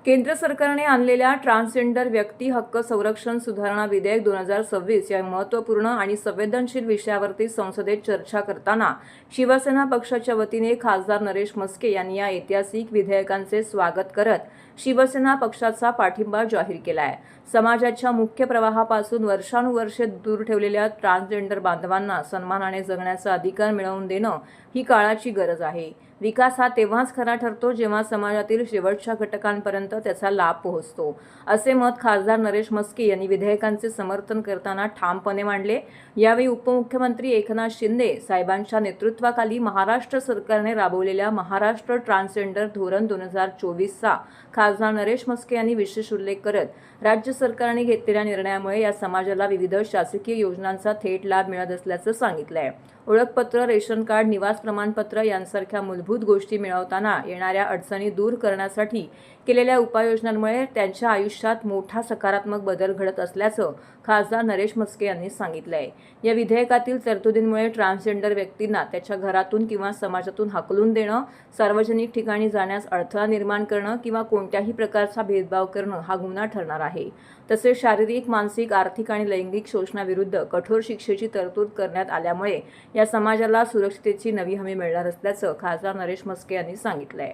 केंद्र सरकारने आणलेल्या ट्रान्सजेंडर व्यक्ती हक्क संरक्षण सुधारणा विधेयक 2026 या महत्त्वपूर्ण आणि संवेदनशील विषयावरती संसदेत चर्चा करताना शिवसेना पक्षाच्या वतीने खासदार नरेश म्हस्के यांनी या ऐतिहासिक विधेयकांचे स्वागत करत शिवसेना पक्षाचा पाठिंबा जाहीर केला आहे। समाजाच्या मुख्य प्रवाहापासून वर्षानुवर्षे दूर ठेवलेल्या ट्रान्सजेंडर बांधवांना सन्मानाने जगण्याचा अधिकार मिळवून देणं ही काळाची गरज आहे। विकास हा तेव्हाच खरा ठरतो जेव्हा समाजातील शेवटच्या घटकांपर्यंत त्याचा लाभ पोहोचतो, असे मत खासदार नरेश म्हस्के यांनी विधेयकांचे समर्थन करताना ठामपणे मांडले। यावेळी उपमुख्यमंत्री एकनाथ शिंदे साहेबांच्या नेतृत्वाखाली महाराष्ट्र सरकारने राबवलेल्या महाराष्ट्र ट्रान्सजेंडर धोरण 2024चा खासदार नरेश म्हस्के यांनी विशेष उल्लेख करत राज्य सरकारने घेतलेल्या निर्णयामुळे या समाजाला विविध शासकीय योजनांचा थेट लाभ मिळत असल्याचं सांगितलंय। ओळखपत्र, रेशन कार्ड, निवास प्रमाणपत्र यांसारख्या मूलभूत गोष्टी मिळवताना येणाऱ्या अडचणी दूर करण्यासाठी केलेल्या उपाययोजनांमुळे त्यांच्या आयुष्यात मोठा सकारात्मक बदल घडत असल्याचं खासदार नरेश म्हस्के यांनी सांगितलंय। या विधेयकातील तरतुदींमुळे ट्रान्सजेंडर व्यक्तींना त्याच्या घरातून किंवा समाजातून हाकलून देणं, सार्वजनिक ठिकाणी जाण्यास अडथळा निर्माण करणं किंवा कोणत्याही प्रकारचा भेदभाव करणं हा गुन्हा ठरणार आहे। तसेच शारीरिक, मानसिक, आर्थिक आणि लैंगिक शोषणाविरुद्ध कठोर शिक्षेची तरतूद करण्यात आल्यामुळे या समाजाला सुरक्षिततेची नवी हमी मिळणार असल्याचं खासदार नरेश म्हस्के यांनी सांगितलंय।